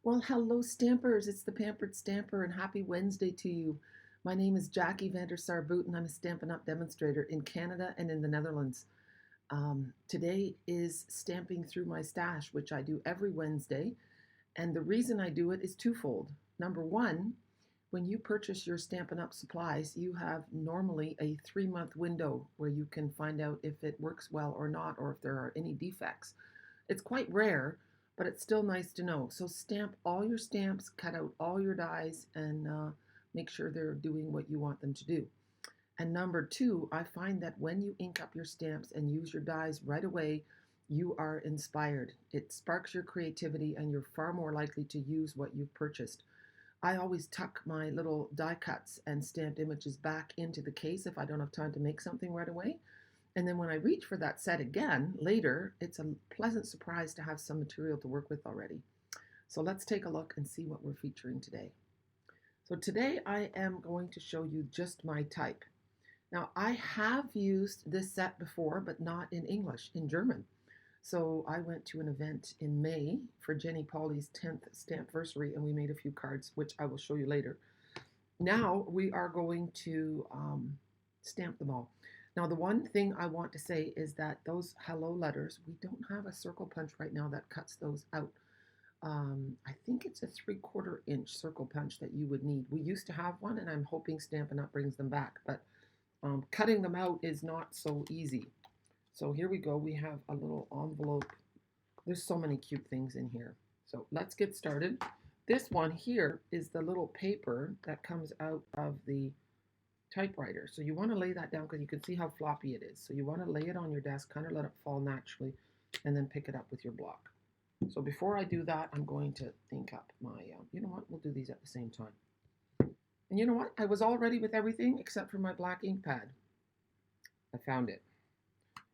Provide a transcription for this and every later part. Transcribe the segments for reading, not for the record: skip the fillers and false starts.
Well, hello, Stampers. It's the Pampered Stamper, and happy Wednesday to you. My name is Jackie Vander Sarboot, and I'm a Stampin' Up! Demonstrator in Canada and in the Netherlands. Today is Stamping Through My Stash, which I do every Wednesday, and the reason I do it is twofold. Number one, when you purchase your Stampin' Up! Supplies, you have normally a 3-month window where you can find out if it works well or not, or if there are any defects. It's quite rare, but it's still nice to know. So stamp all your stamps, cut out all your dies, and make sure they're doing what you want them to do. And number two, I find that when you ink up your stamps and use your dies right away, you are inspired. It sparks your creativity, and you're far more likely to use what you've purchased. I always tuck my little die cuts and stamped images back into the case if I don't have time to make something right away. And then when I reach for that set again later, it's a pleasant surprise to have some material to work with already. So let's take a look and see what we're featuring today. So today I am going to show you just my type. Now I have used this set before, but not in English, in German. So I went to an event in May for Jenny Polly's 10th Stampversary, and we made a few cards, which I will show you later. Now we are going to stamp them all. Now, the one thing I want to say is that those hello letters, we don't have a circle punch right now that cuts those out. I think it's a 3/4 inch circle punch that you would need. We used to have one, and I'm hoping Stampin' Up! Brings them back, but cutting them out is not so easy. So here we go. We have a little envelope. There's so many cute things in here. So let's get started. This one here is the little paper that comes out of the typewriter. So you want to lay that down because you can see how floppy it is. So you want to lay it on your desk, kind of let it fall naturally, and then pick it up with your block. So before I do that, I'm going to ink up my, you know what, we'll do these at the same time. And you know what, I was all ready with everything except for my black ink pad. I found it.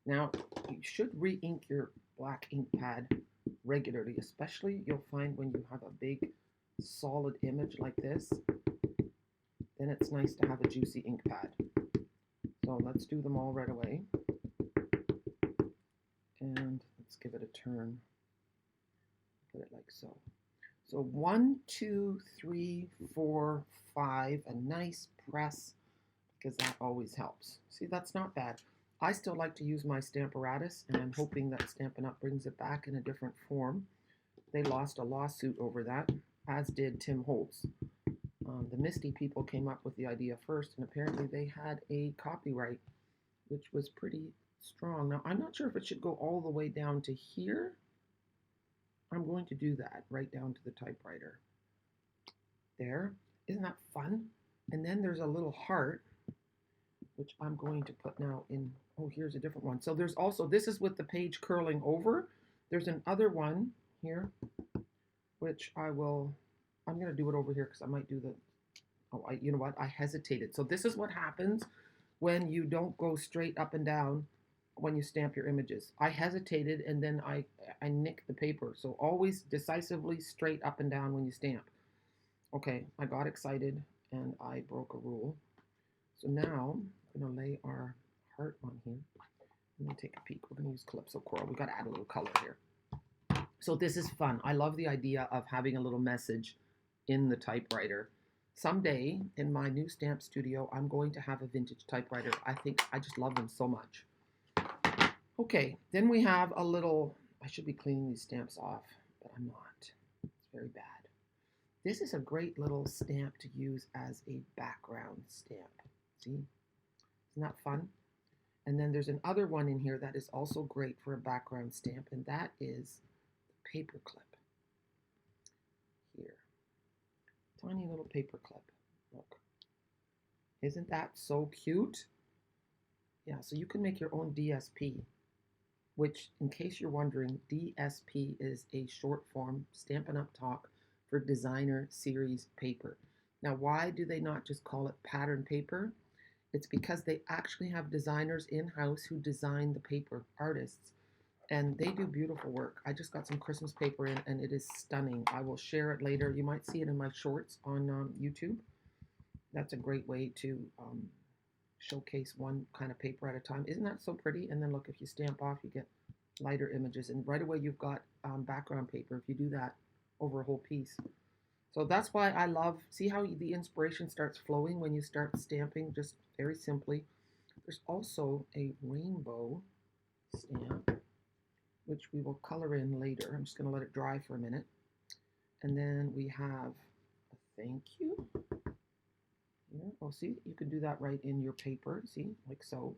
Now, you should re-ink your black ink pad regularly, especially you'll find when you have a big solid image like this, then it's nice to have a juicy ink pad. So let's do them all right away. And let's give it a turn. Put it like so. So 1, 2, 3, 4, 5, a nice press, because that always helps. See, that's not bad. I still like to use my Stamparatus, and I'm hoping that Stampin' Up! Brings it back in a different form. They lost a lawsuit over that, as did Tim Holtz. The Misty people came up with the idea first, and apparently they had a copyright, which was pretty strong. Now, I'm not sure if it should go all the way down to here. I'm going to do that right down to the typewriter. There. Isn't that fun? And then there's a little heart, which I'm going to put now in. Oh, here's a different one. So there's also, this is with the page curling over. There's another one here, which I'm going to do it over here because I might do the, you know what? I hesitated. So this is what happens when you don't go straight up and down when you stamp your images. I hesitated, and then I nicked the paper. So always decisively straight up and down when you stamp. Okay, I got excited and I broke a rule. So now I'm going to lay our heart on here. I'm going to take a peek. We're going to use Calypso Coral. We've got to add a little color here. So this is fun. I love the idea of having a little message in the typewriter. Someday in my new stamp studio, I'm going to have a vintage typewriter. I just love them so much. Okay, then we have a little, I should be cleaning these stamps off, but I'm not. It's very bad. This is a great little stamp to use as a background stamp. See? Isn't that fun? And then there's another one in here that is also great for a background stamp, and that is the paper clip. Here. Tiny little paper clip. Look. Isn't that so cute? Yeah, so you can make your own DSP, which, in case you're wondering, DSP is a short form Stampin' Up! Talk for designer series paper. Now, why do they not just call it pattern paper? It's because they actually have designers in-house who design the paper, artists, and they do beautiful work. I just got some Christmas paper in, and it is stunning. I will share it later. You might see it in my shorts on YouTube. That's a great way to showcase one kind of paper at a time. Isn't that so pretty? And then look, if you stamp off, you get lighter images, and right away you've got background paper if you do that. over a whole piece. So that's why I love, see how the inspiration starts flowing when you start stamping just very simply. There's also a rainbow stamp, which we will color in later. I'm just going to let it dry for a minute. And then we have a thank you. Here. Oh, see, you can do that right in your paper. See, like so.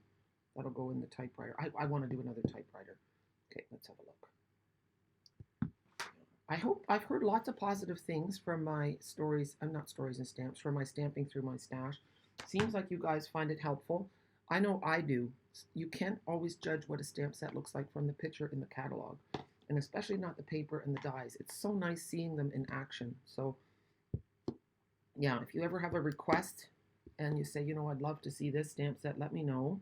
That'll go in the typewriter. I want to do another typewriter. Okay, let's have a look. I've heard lots of positive things from my stories, not stories and stamps, from my stamping through my stash. Seems like you guys find it helpful. I know I do. You can't always judge what a stamp set looks like from the picture in the catalog, and especially not the paper and the dies. It's so nice seeing them in action. So yeah, if you ever have a request and you say, you know, I'd love to see this stamp set, let me know.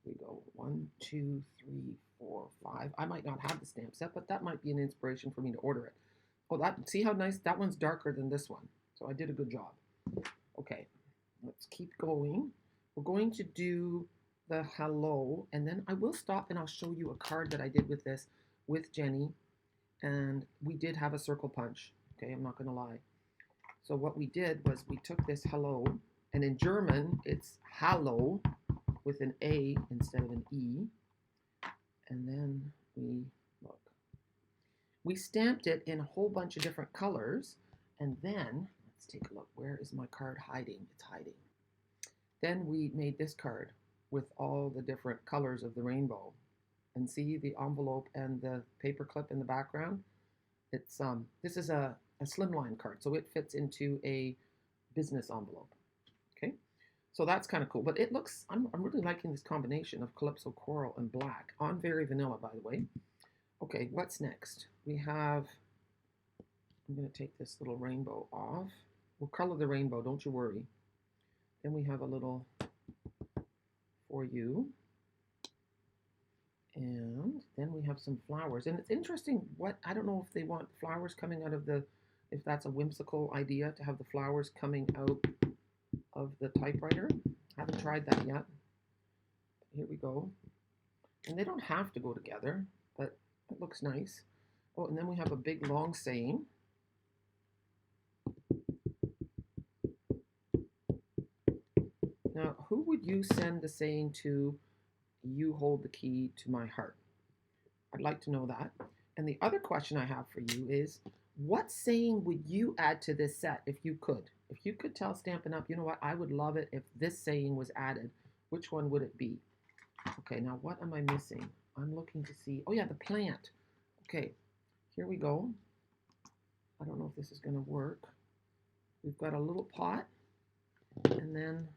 We go 1, 2, 3, 4, 5. I might not have the stamp set, but that might be an inspiration for me to order it. Oh, see how nice? That one's darker than this one. So I did a good job. Okay, let's keep going. We're going to do the hello, and then I will stop and I'll show you a card that I did with this with Jenny, and we did have a circle punch. Okay, I'm not going to lie. So what we did was we took this hello, and in German it's hallo with an A instead of an E, and then we stamped it in a whole bunch of different colors, and then let's take a look. Where is my card hiding? It's hiding. Then we made this card with all the different colors of the rainbow, and see the envelope and the paper clip in the background. It's this is a slimline card, so it fits into a business envelope. Okay, so that's kind of cool. But it looks, I'm really liking this combination of Calypso Coral and black on Very Vanilla, by the way. Okay, what's next? We have, I'm going to take this little rainbow off. We'll color the rainbow, don't you worry. Then we have a little for you. And then we have some flowers. And it's interesting what, I don't know if they want flowers coming out of the, if that's a whimsical idea to have the flowers coming out of the typewriter. I haven't tried that yet. Here we go. And they don't have to go together, but it looks nice. Oh, and then we have a big long saying. Now, who would you send the saying to? You hold the key to my heart. I'd like to know that. And the other question I have for you is, what saying would you add to this set if you could? If you could tell Stampin' Up, you know what, I would love it if this saying was added, which one would it be? Okay, now what am I missing? I'm looking to see, oh yeah, the plant. Okay, here we go. I don't know if this is going to work. We've got a little pot, and then,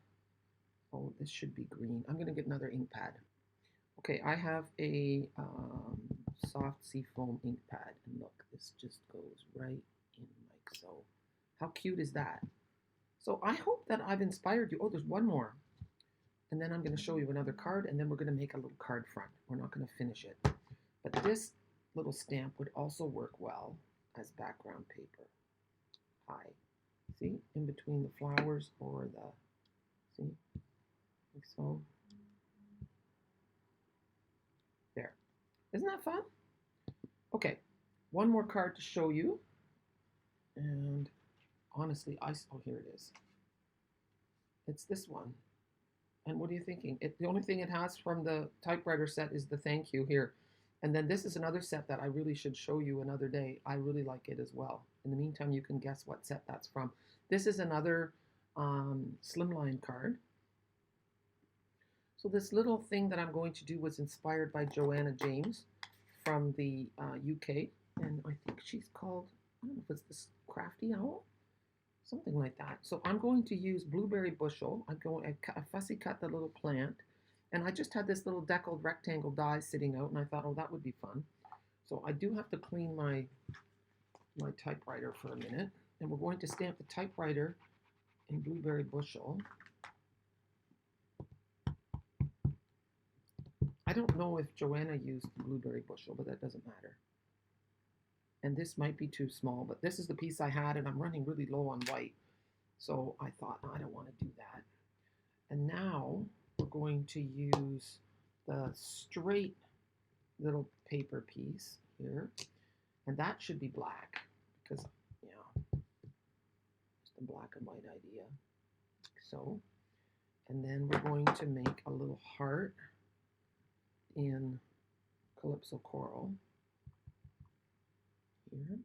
oh, this should be green. I'm going to get another ink pad. Okay, I have a soft seafoam ink pad, and look, this just goes right in like so. How cute is that? So I hope that I've inspired you. Oh, there's one more. And then I'm going to show you another card, and then we're going to make a little card front. We're not going to finish it. But this little stamp would also work well as background paper. Hi. See? In between the flowers or the, see? Like so. There. Isn't that fun? Okay. One more card to show you. And honestly, oh, here it is. It's this one. And what are you thinking? The only thing it has from the typewriter set is the thank you here. And then this is another set that I really should show you another day. I really like it as well. In the meantime, you can guess what set that's from. This is another slimline card. So this little thing that I'm going to do was inspired by Joanne James from the UK. And I think she's called, I don't know if it's this Crafty Owl? Something like that. So I'm going to use blueberry bushel. I fussy cut the little plant, and I just had this little deckled rectangle die sitting out, and I thought, oh, that would be fun. So I do have to clean my typewriter for a minute, and we're going to stamp the typewriter in blueberry bushel. I don't know if Joanna used blueberry bushel, but that doesn't matter. And this might be too small, but this is the piece I had, and I'm running really low on white. So I thought, I don't want to do that. And now we're going to use the straight little paper piece here. And that should be black because, just a black and white idea. So, and then we're going to make a little heart in Calypso Coral here.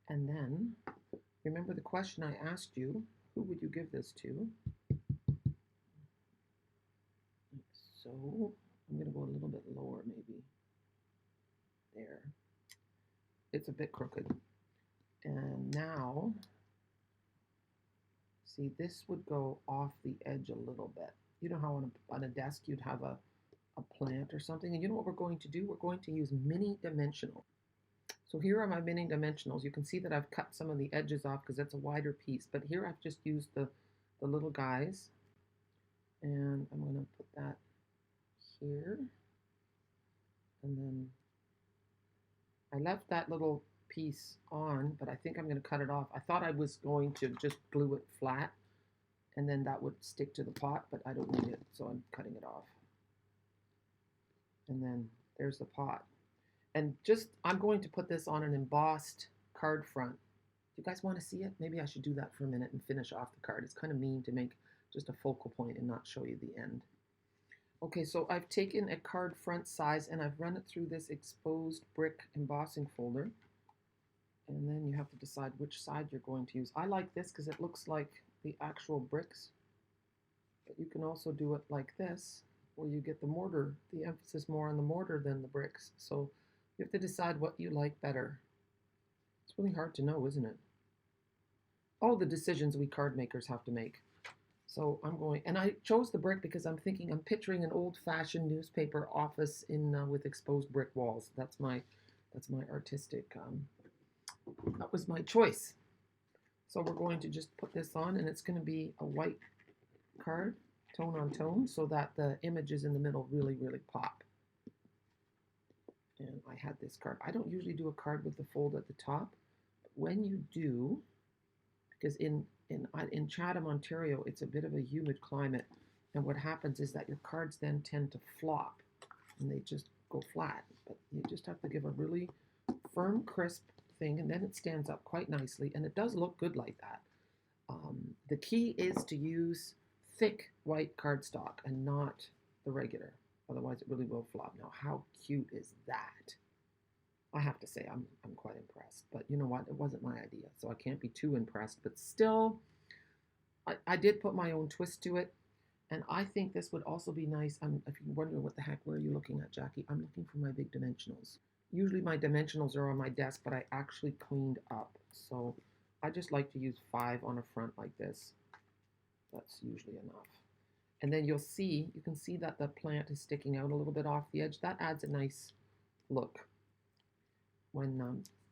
And then, remember the question I asked you, who would you give this to? So, I'm going to go a little bit lower maybe. There. It's a bit crooked. And now, see, this would go off the edge a little bit. You know how on a desk you'd have a plant or something? And you know what we're going to do? We're going to use mini dimensional. So here are my mini dimensionals. You can see that I've cut some of the edges off because that's a wider piece. But here I've just used the little guys. And I'm going to put that here. And then I left that little piece on, but I think I'm going to cut it off. I thought I was going to just glue it flat, and then that would stick to the pot, but I don't need it, so I'm cutting it off. And then there's the pot. And I'm going to put this on an embossed card front. Do you guys want to see it? Maybe I should do that for a minute and finish off the card. It's kind of mean to make just a focal point and not show you the end. Okay, so I've taken a card front size and I've run it through this exposed brick embossing folder. And then you have to decide which side you're going to use. I like this because it looks like the actual bricks. But you can also do it like this, where you get the mortar, the emphasis more on the mortar than the bricks. So you have to decide what you like better. It's really hard to know, isn't it? All the decisions we card makers have to make. So I'm going, and I chose the brick because I'm picturing an old-fashioned newspaper office with exposed brick walls. That's my artistic. That was my choice. So we're going to just put this on, and it's going to be a white card, tone on tone, so that the images in the middle really, really pop. And I had this card. I don't usually do a card with the fold at the top, but when you do, because in Chatham, Ontario, it's a bit of a humid climate, and what happens is that your cards then tend to flop, and they just go flat. But you just have to give a really firm, crisp thing, and then it stands up quite nicely, and it does look good like that. The key is to use thick white cardstock and not the regular, otherwise it really will flop. Now, how cute is that? I have to say I'm quite impressed, but you know what? It wasn't my idea, so I can't be too impressed, but still, I did put my own twist to it, and I think this would also be nice. If you're wondering what the heck, where are you looking at, Jackie? I'm looking for my big dimensionals. Usually my dimensionals are on my desk, but I actually cleaned up, so I just like to use 5 on a front like this. That's usually enough. And then you can see that the plant is sticking out a little bit off the edge. That adds a nice look.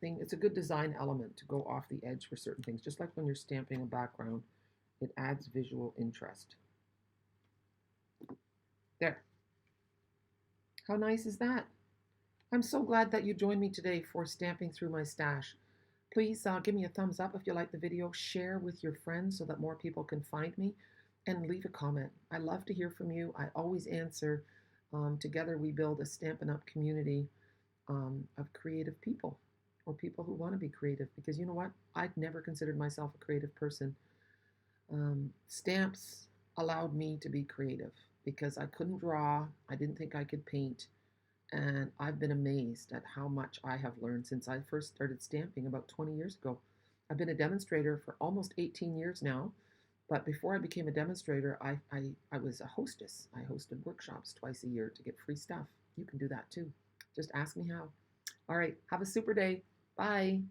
It's a good design element to go off the edge for certain things. Just like when you're stamping a background, it adds visual interest. There. How nice is that? I'm so glad that you joined me today for stamping through my stash. Please give me a thumbs up if you like the video, share with your friends so that more people can find me, and leave a comment. I love to hear from you. I always answer. Together we build a Stampin' Up community of creative people, or people who want to be creative, because you know what? I'd never considered myself a creative person. Stamps allowed me to be creative because I couldn't draw, I didn't think I could paint, and I've been amazed at how much I have learned since I first started stamping about 20 years ago. I've been a demonstrator for almost 18 years now, but before I became a demonstrator, I was a hostess. I hosted workshops twice a year to get free stuff. You can do that too. Just ask me how. All right, have a super day. Bye.